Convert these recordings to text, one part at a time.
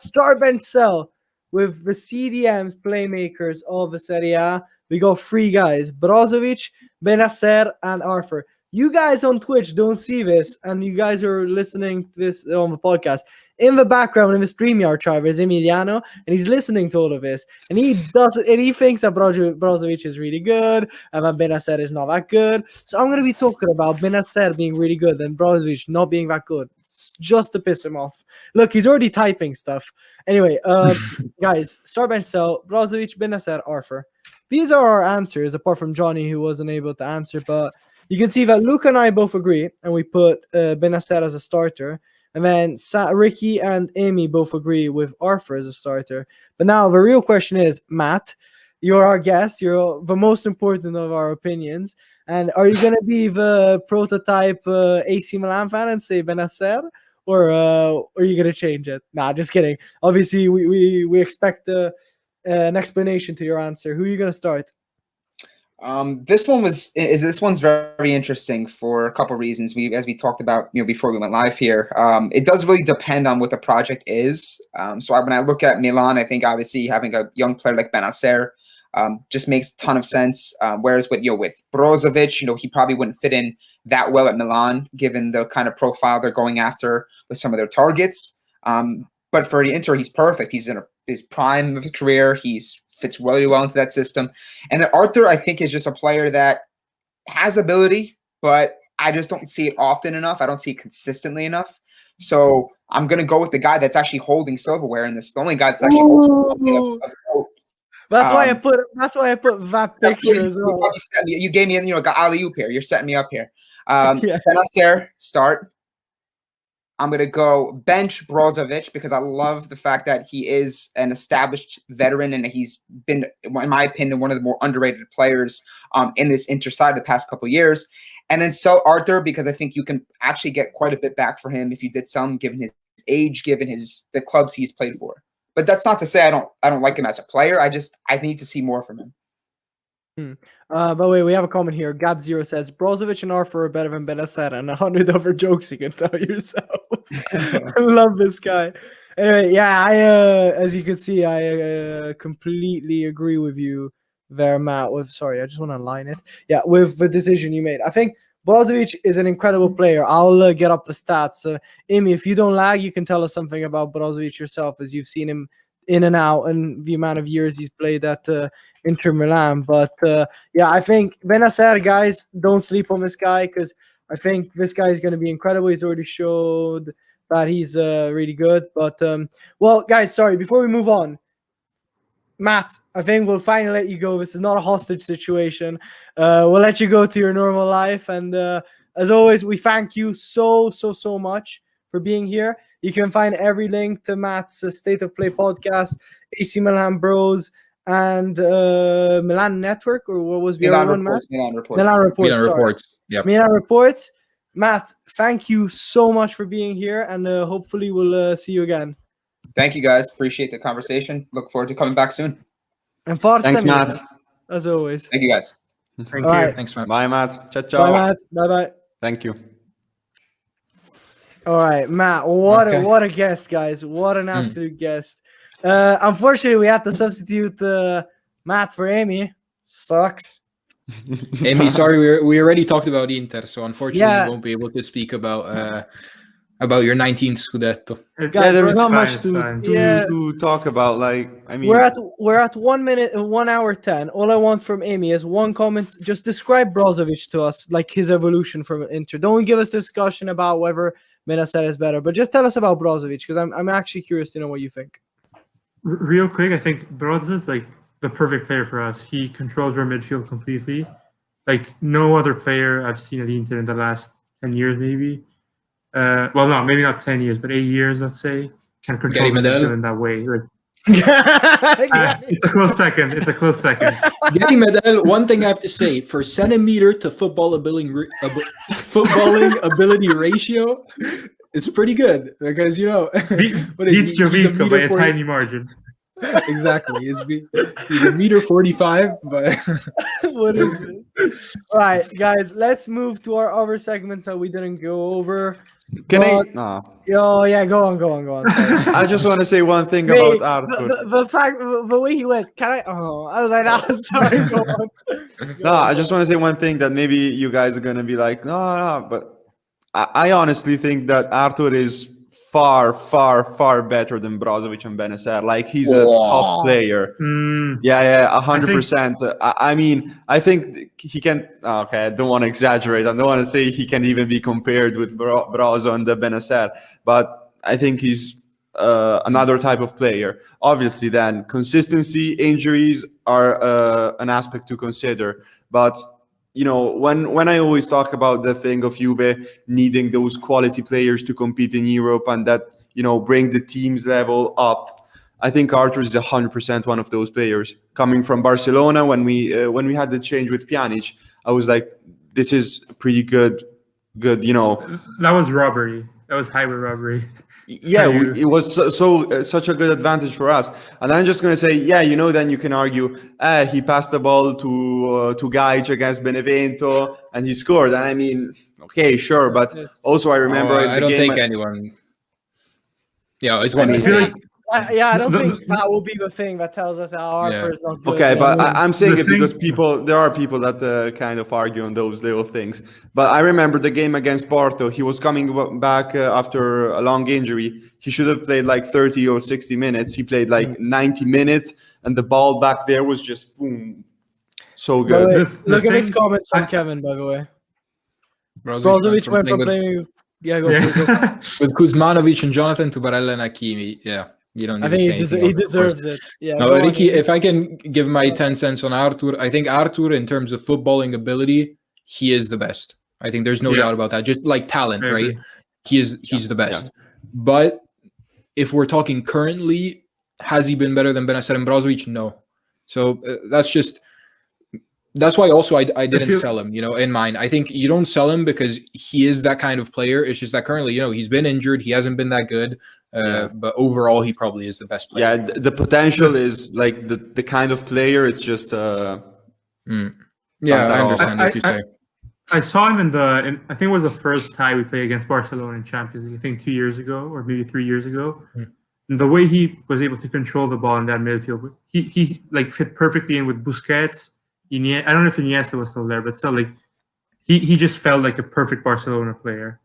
start bench sell with the CDMs playmakers of the Serie A. We got 3 guys: Brozovic, Bennacer, and Arthur. You guys on Twitch don't see this, and you guys are listening to this on the podcast. In the background, in the StreamYard driver, is Emiliano, and he's listening to all of this. And he thinks that Brozovic is really good, and that Bennacer is not that good. So I'm going to be talking about Bennacer being really good and Brozovic not being that good, just to piss him off. Look, he's already typing stuff. Anyway, guys, start bench sell, Brozovic, Bennacer, Arthur. These are our answers, apart from Johnny, who wasn't able to answer. But you can see that Luke and I both agree, and we put Bennacer as a starter. And then Ricky and Amy both agree with Arthur as a starter. But now the real question is, Matt, you're our guest. You're the most important of our opinions. And are you going to be the prototype AC Milan fan and say Bennacer? Or are you going to change it? Nah, just kidding. Obviously, we expect an explanation to your answer. Who are you going to start? This one's very interesting for a couple of reasons. As we talked about, before we went live here, it does really depend on what the project is. So when I look at Milan, I think obviously having a young player like Bennacer just makes a ton of sense. Whereas with Brozovic, he probably wouldn't fit in that well at Milan, given the kind of profile they're going after with some of their targets. But for the Inter, he's perfect. He's in his prime of his career. He's fits really well into that system. And then Arthur, I think, is just a player that has ability, but I just don't see it often enough. I don't see it consistently enough. So I'm going to go with the guy that's actually holding silverware in this. The only guy that's actually holding That's why I put that picture as well. You gave me, got alley-oop here. You're setting me up here. Bennacer, start. I'm going to go bench Brozovic because I love the fact that he is an established veteran and he's been, in my opinion, one of the more underrated players in this Inter side the past couple of years. And then sell Arthur because I think you can actually get quite a bit back for him if you did sell him, given his age, given the clubs he's played for. But that's not to say I don't like him as a player. I need to see more from him. By the way, we have a comment here. Gab0 says Brozovic and Arthur are better than Bennacer, and 100 other jokes you can tell yourself. I love this guy. Anyway, I as you can see, I completely agree with you there, Matt. I just want to align it. Yeah, with the decision you made. I think Brozovic is an incredible player. I'll get up the stats. Amy, if you don't lag, you can tell us something about Brozovic yourself, as you've seen him in and out and the amount of years he's played at Inter Milan. But I think Bennacer, guys, don't sleep on this guy because I think this guy is going to be incredible. He's already showed that he's really good. But guys, sorry, before we move on, Matt, I think we'll finally let you go. This is not a hostage situation. We'll let you go to your normal life. And as always, we thank you so much for being here. You can find every link to Matt's State of Play podcast, AC Milan Bros, and Milan Network, or what was the other one, Matt? Milan Reports. Milan Reports. Matt, thank you so much for being here, and hopefully we'll see you again. Thank you, guys. Appreciate the conversation. Look forward to coming back soon. And thanks, Matt. As always. Thank you, guys. Thank you. Right. Thanks, Matt. Bye, Matt. Ciao, ciao. Bye, Matt. Bye-bye. Thank you. All right, Matt. What a guest, guys. What an absolute guest. Unfortunately, we had to substitute Matt for Amy. Sucks. Amy, sorry, we already talked about Inter, so unfortunately we won't be able to speak about your 19th Scudetto. There's not much to talk about. We're at 1 minute, 1 hour 10. All I want from Amy is one comment. Just describe Brozovic to us, like his evolution from Inter. Don't give us discussion about whether Bennacer is better, but just tell us about Brozovic because I'm actually curious to know what you think. Real quick, I think Brozovic is like the perfect player for us. He controls our midfield completely. Like no other player I've seen at Inter in the last 10 years, maybe. Maybe not 10 years, but 8 years, let's say, can control the midfield in that way. It's a close second. Gary Medel, one thing I have to say, for centimeter to footballing ability ratio is pretty good because, beats Jovica by a tiny margin. Exactly. He's a meter 45, but what is it? All right, guys, let's move to our other segment that we didn't go over. Can I? But- No. Oh yeah, go on. Sorry. I just want to say one thing Wait, about Arthur. the fact, the way he went, can I? Oh, I was like, no, sorry, go on. No, I just want to say one thing that maybe you guys are gonna be like, no, but I honestly think that Arthur is far better than Brozovic and Bennacer. Like he's a top player. Yeah, 100%. I mean, I think he can. Okay, I don't want to exaggerate. I don't want to say he can even be compared with Brozo and the Bennacer, but I think he's another type of player. Obviously, then consistency, injuries are an aspect to consider. But you know, when I always talk about the thing of Juve needing those quality players to compete in Europe and that bring the team's level up, I think Arthur is 100% one of those players. Coming from Barcelona, when we had the change with Pjanic, I was like, this is pretty good. That was robbery. That was highway robbery. Yeah, it was such a good advantage for us. And I'm just going to say, then you can argue, he passed the ball to Gajic against Benevento and he scored. And I mean, okay, sure, but also I remember I don't think anyone. Yeah, it's one I feel mistake. I don't think that will be the thing that tells us Arthur is not good. Okay, but I'm saying it because there are people that kind of argue on those little things. But I remember the game against Porto. He was coming back after a long injury. He should have played like 30 or 60 minutes. He played like 90 minutes, and the ball back there was just boom, so good. Look at this comment from Kevin, by the way. Brozovic went from playing. Yeah, go. With Kuzmanovic and Jonathan to Barella and Hakimi. Yeah. You don't need I think he deserves it. Yeah. No, Ricky, if I can give my 10 cents on Arthur, I think Arthur, in terms of footballing ability, he is the best. I think there's no doubt about that. Just like talent, right? He's the best. Yeah. But if we're talking currently, has he been better than Bennacer and Brozovic? No. So that's why also I didn't sell him, in mine. I think you don't sell him because he is that kind of player. It's just that currently, he's been injured. He hasn't been that good. But overall, he probably is the best player. Yeah, the potential is like the kind of player. It's just Yeah, I understand what you say. I saw him I think it was the first tie we played against Barcelona in Champions League. I think 2 years ago or maybe 3 years ago. And the way he was able to control the ball in that midfield, he like fit perfectly in with Busquets. I don't know if Iniesta was still there, but still, like he just felt like a perfect Barcelona player.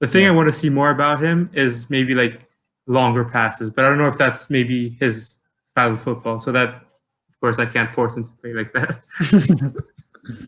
The thing I want to see more about him is maybe like longer passes, but I don't know if that's maybe his style of football. So that, of course, I can't force him to play like that.